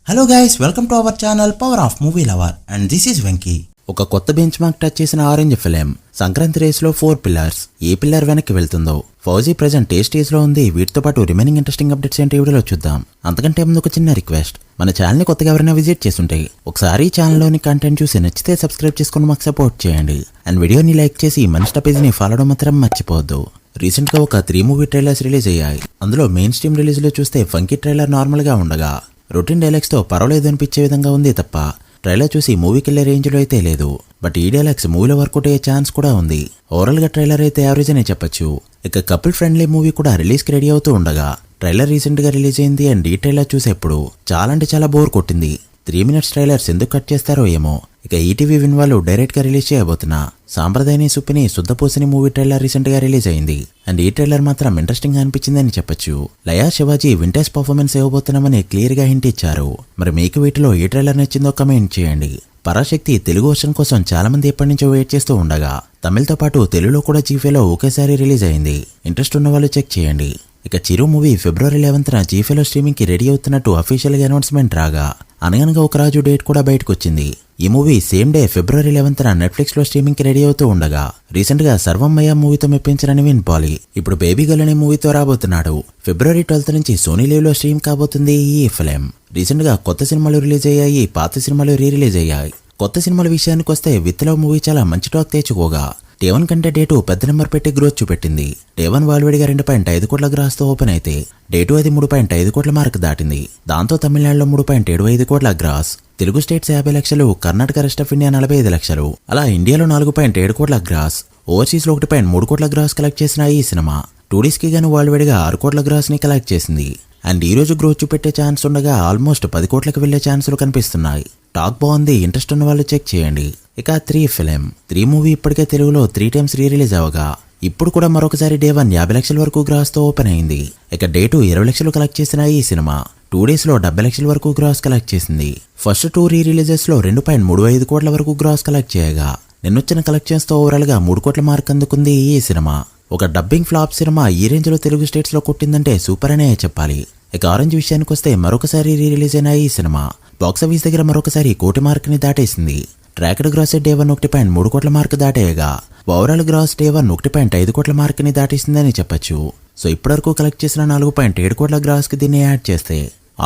Hello guys, welcome to our channel power of movie lover and this is Venky. ఒక కొత్త bench mark touch చేసిన orange film Sankranti race లో 4 pillars. ఏ pillar వెనక్కి వెళ్తుందో? Fauji present ఏ stage లో ఉంది? వీటితో పాటు రిమైనింగ్ ఇంట్రెస్టింగ్ అప్డేట్స్ ఏంటి వీడియోలో చూద్దాం. అంతకంటే ముందు ఒక చిన్న రిక్వెస్ట్, మన ఛానల్ ని కొత్తగా ఎవరైనా విజిట్ చేస్తుంటే ఒకసారి ఛానల్ లోని కంటెంట్ చూసి నచ్చితే సబ్స్క్రైబ్ చేసుకుని మాకు సపోర్ట్ చేయండి. అండ్ వీడియోని లైక్ చేసి మన ఇన్స్టా పేజ్ ని ఫాలో మాత్రం మర్చిపోవద్దు. రీసెంట్ గా ఒక 3 మూవీ ట్రైలర్స్ రిలీజ్ అయ్యాయి. అందులో మెయిన్ స్ట్రీమ్ రిలీజ్ లో చూస్తే ఫంకీ ట్రైలర్ నార్మల్ గా ఉండగా రొటీన్ డైలాగ్స్ తో పర్వాలేదు అనిపించే విధంగా ఉంది తప్ప ట్రైలర్ చూసి మూవీకి వెళ్లే రేంజ్ లో అయితే లేదు. బట్ ఈ డైలాగ్స్ మూవీలో వర్కౌట్ అయ్యే ఛాన్స్ కూడా ఉంది. ఓవరాల్ గా ట్రైలర్ అయితే యావరేజ్ అనే చెప్పొచ్చు. ఇక కపుల్ ఫ్రెండ్లీ మూవీ కూడా రిలీజ్ కి రెడీ అవుతూ ఉండగా ట్రైలర్ రీసెంట్ గా రిలీజ్ అయింది. అండ్ ఈ ట్రైలర్ చూసేప్పుడు చాలా అంటే చాలా బోర్ కొట్టింది. 3 మినిట్స్ ట్రైలర్స్ ఎందుకు కట్ చేస్తారో ఏమో. ఇక ఈటీవీ విన్ వాళ్ళు డైరెక్ట్ గా రిలీజ్ చేయబోతున్న సాంప్రదాయని సుప్పిని శుద్ధపూసని మూవీ ట్రైలర్ రీసెంట్ గా రిలీజ్ అయింది. అండ్ ఈ ట్రైలర్ మాత్రం ఇంట్రెస్టింగ్ గా అనిపించిందని చెప్పొచ్చు. Laya Shivaji vintage performance ఇవ్వబోతున్నామని clear గా హింట్ ఇచ్చారు. మరి మీకు వీటిలో ఏ ట్రైలర్ నచ్చిందో కమెంట్ చేయండి. పరాశక్తి తెలుగు వర్షన్ కోసం చాలా మంది ఎప్పటి నుంచో వెయిట్ చేస్తూ ఉండగా తమిళ్తో పాటు తెలుగులో కూడా జీఫేలో ఒకేసారి రిలీజ్ అయింది. ఇంట్రెస్ట్ ఉన్న వాళ్ళు చెక్ చేయండి. ఇక చిరు మూవీ ఫిబ్రవరి 11న జీఫేలో స్ట్రీమింగ్ కి రెడీ అవుతున్నట్టు అఫీషియల్ గా అనౌన్స్మెంట్ రాగా అనగనగా ఒక రాజు డేట్ కూడా బయటకు వచ్చింది. ఈ మూవీ సేమ్ డే ఫిబ్రవరి 11న నెట్ఫ్లిక్స్ లో స్ట్రీమింగ్ కి రెడీ అవుతూ ఉండగా రీసెంట్ గా సర్వమయ్య మూవీతో మెప్పించారని విన్పాలి. ఇప్పుడు బేబీ గర్ల్ అనే మూవీతో రాబోతున్నాడు. ఫిబ్రవరి 12th నుంచి సోనీ లీవ్ లో స్ట్రీమ్ కాబోతుంది ఈ ఫిలిం. రీసెంట్ గా కొత్త సినిమాలు రిలీజ్ అయ్యాయి, పాత సినిమాలు రిలీజ్ అయ్యాయి. కొత్త సినిమాల విషయానికి వస్తే విత్ లవ్ మూవీ చాలా మంచి టాక్ తెచ్చుకోగా డే1 కంటే డే2 పెద్ద నెంబర్ పెట్టి గ్రోత్ చూపెట్టింది. డే1 వాల్వేడిగా 2.5 కోట్ల గ్రాస్ తో ఓపెన్ అయితే డే2 అది 3.5 కోట్ల మార్క్ దాటింది. దాంతో తమిళనాడులో 3.75 కోట్ల గ్రాస్, తెలుగు స్టేట్స్ 50 లక్షలు, కర్ణాటక రెస్ట్ ఆఫ్ ఇండియా 45 లక్షలు, అలా ఇండియాలో 4.7 కోట్ల గ్రాస్, ఓవర్సీస్ లో 1.3 కోట్ల గ్రాస్ కలెక్ట్ చేసిన ఈ సినిమా 2 డేస్ కి గాను వాల్వేడిగా 6 కోట్ల గ్రాస్ ని కలెక్ట్ చేసింది. అండ్ ఈ రోజు గ్రోత్ చూపెట్టే ఛాన్స్ ఉండగా ఆల్మోస్ట్ 10 కోట్లకు వెళ్లే ఛాన్సులు కనిపిస్తున్నాయి. టాక్ బాగుంది, ఇంట్రెస్ట్ ఉన్న వాళ్ళు చెక్ చేయండి. ఇక 3 మూవీ ఇప్పటికే తెలుగులో 3 టైమ్స్ రిలీజ్ అవగా ఇప్పుడు కూడా మరొకసారి డే1 50 లక్షల వరకు గ్రాస్ తో ఓపెన్ అయింది. ఇక డే2 20 లక్షలు కలెక్ట్ చేసిన ఈ సినిమా 2 డేస్ లో 70 లక్షల వరకు గ్రాస్ కలెక్ట్ చేసింది. ఫస్ట్ 2 రిలీజెస్ లో 2.35 కోట్ల వరకు గ్రాస్ కలెక్ట్ చేయగా నిన్నొచ్చిన కలెక్షన్స్ తో ఓవరాల్ గా 3 కోట్ల మార్క్ అందుకుంది ఈ సినిమా. ఒక డబ్బింగ్ ఫ్లాప్ సినిమా ఈ రేంజ్ లో తెలుగు స్టేట్స్ లో కొట్టిందంటే సూపర్ అనే చెప్పాలి. ఇక ఆరెంజ్ విషయానికి వస్తే మరొకసారి రిలీజ్ అయిన ఈ సినిమా బాక్సాఫీస్ దగ్గర మరొకసారి 1 కోటి మార్క్ ని దాటేసింది. ట్రాక్డ్ గ్రాస్ డే1 1.3 కోట్ల మార్క్ దాటేయగా ఓవరాల్ గ్రాస్ డే1 1.5 కోట్ల మార్క్ ని దాటేసిందని చెప్పొచ్చు. సో ఇప్పటివరకు కలెక్ట్ చేసిన 4.7 కోట్ల గ్రాస్ కి దీన్ని యాడ్ చేస్తే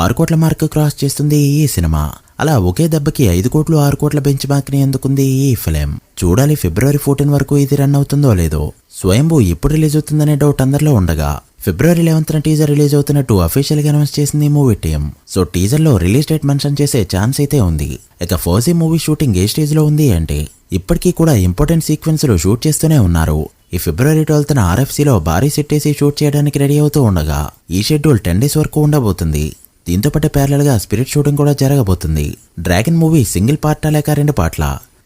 6 కోట్ల మార్క్ క్రాస్ చేస్తుంది ఈ సినిమా. అలా ఒకే దెబ్బకి 5 కోట్లు 6 కోట్ల బెంచ్ మార్క్ ని అందుకుంది ఈ ఫిలిం. చూడాలి ఫిబ్రవరి 14 వరకు ఇది రన్ అవుతుందో లేదో. స్వయంభూ ఎప్పుడు రిలీజ్ అవుతుందనే డౌట్ అందరిలో ఉండగా ఫిబ్రవరి 11న టీజర్ రిలీజ్ అవుతున్నట్టు అఫీషియల్ గా అనౌన్స్ చేసింది మూవీ టీం. సో టీజర్ లో రిలీజ్ డేట్ మెన్షన్ చేసే ఛాన్స్ అయితే ఉంది. ఇక ఫౌజీ మూవీ షూటింగ్ ఏ స్టేజ్ లో ఉంది అంటే ఇప్పటికీ కూడా ఇంపార్టెంట్ సీక్వెన్స్ లో షూట్ చేస్తూనే ఉన్నారు. ఈ ఫిబ్రవరి 12న ఆర్ఎఫ్సీలో భారీ సెట్ వేసి షూట్ చేయడానికి రెడీ అవుతూ ఉండగా ఈ షెడ్యూల్ 10 డేస్ వరకు ఉండబోతుంది. దీంతో పాటు ప్యారలల్ గా స్పిరిట్ షూటింగ్ కూడా జరగబోతుంది. డ్రాగన్ మూవీ సింగిల్ పార్టా లేక 2 పార్ట్ల,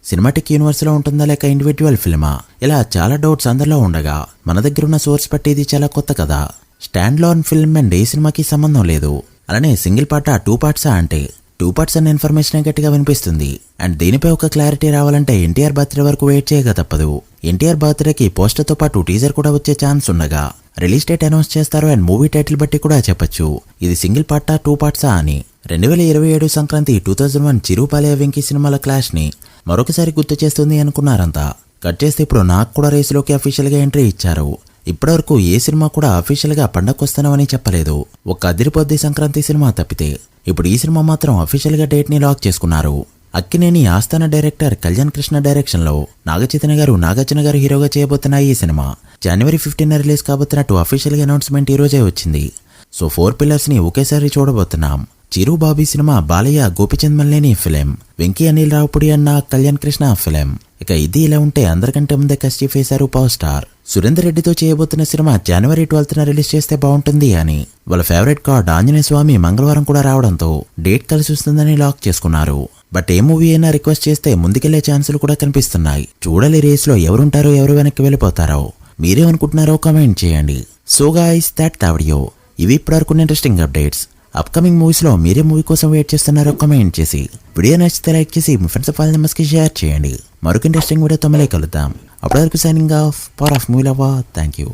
సినిమాటిక్ యూనివర్స్ లో ఉంటుందా లేక ఇండివిజువల్ ఫిల్మా, ఇలా చాలా డౌట్స్ అందరిలో ఉండగా మన దగ్గర ఉన్న సోర్స్ బట్టి ఇది చాలా కొత్త కదా. స్టాండ్ లోన్ ఫిల్మ్ అండ్ ఏ సినిమాకి సంబంధం లేదు. అలానే సింగిల్ పార్టా 2 పార్ట్సా అంటే 2 పార్ట్స్ అన్న ఇన్ఫర్మేషన్ గట్టిగా వినిపిస్తుంది. అండ్ దీనిపై ఒక క్లారిటీ రావాలంటే ఎన్టీఆర్ బర్త్డే వరకు వెయిట్ చేయక తప్పదు. ఎన్టీఆర్ బర్త్డేకి పోస్టర్ తో పాటు టీజర్ కూడా వచ్చే ఛాన్స్ ఉండగా రిలీజ్ డేట్ అనౌన్స్ చేస్తారు. అండ్ మూవీ టైటిల్ బట్టి కూడా చెప్పొచ్చు ఇది సింగిల్ పార్టా 2 పార్ట్సా అని. 2027 సంక్రాంతి 2001 చిరుపాలయ వెంకీ సినిమాల క్లాష్ ని మరొకసారి గుర్తు చేస్తుంది అనుకున్నారంతా. కట్ చేస్తే ఇప్పుడు నాకు కూడా రేసులోకి అఫీషియల్ గా ఎంట్రీ ఇచ్చారు. ఇప్పటివరకు ఏ సినిమా కూడా అఫీషియల్ గా పండగకొస్తానని చెప్పలేదు, ఒక అదిరిపోద్ది సంక్రాంతి సినిమా తప్పితే. ఇప్పుడు ఈ సినిమా మాత్రం అఫీషియల్ గా డేట్ ని లాక్ చేసుకున్నారు. అక్కినేని ఆస్థాన డైరెక్టర్ కళ్యాణ్ కృష్ణ డైరెక్షన్ లో నాగార్జున గారు హీరోగా చేయబోతున్న ఈ సినిమా జనవరి 15న రిలీజ్ కాబోతున్నట్టు అఫీషియల్ గా అనౌన్స్మెంట్ ఈ రోజే వచ్చింది. సో 4 పిల్లర్స్ ని ఒకేసారి చూడబోతున్నాం. చిరు బాబీ సినిమా బాలయ్య గోపిచంద్ మల్లేని ఫిలిం, వెంకీ అనిల్ రావుపుడి అన్న కళ్యాణ్ కృష్ణ ఫిలిం. ఇక ఇది ఇలా ఉంటే అందరికంటే ముందే కస్టిఫ్ వేశారు పవర్ స్టార్. సురేందర్ రెడ్డితో చేయబోతున్న సినిమా జనవరి 12న రిలీజ్ చేస్తే బాగుంటుంది అని వాళ్ళ ఫేవరెట్ కార్డ్ ఆంజనేయ స్వామి మంగళవారం కూడా రావడంతో డేట్ కలిసి వస్తుందని లాక్ చేసుకున్నారు. బట్ ఏ మూవీ అయినా రిక్వెస్ట్ చేస్తే ముందుకెళ్లే ఛాన్సులు కూడా కనిపిస్తున్నాయి. చూడాలి రేస్ లో ఎవరుంటారో ఎవరు వెనక్కి వెళ్ళిపోతారో. మీరేమనుకుంటున్నారో కమెంట్ చేయండి. So guys that the video. ఇవి ఇప్పటివరకు ఇంట్రెస్టింగ్ అప్డేట్స్. అప్కమింగ్ మూవీస్ లో మీరే మూవీ కోసం వెయిట్ చేస్తున్నారో కమెంట్ చేసి వీడియో నచ్చితే లైక్ చేసి మీ ఫ్రెండ్స్ ఫైల్ నెంబర్స్ కి షేర్ చేయండి. మరొక ఇంట్రెస్టింగ్ వీడియోతో మళ్ళీ కలుద్దాం. అప్పటివరకు signing off power of movie lover. Thank you.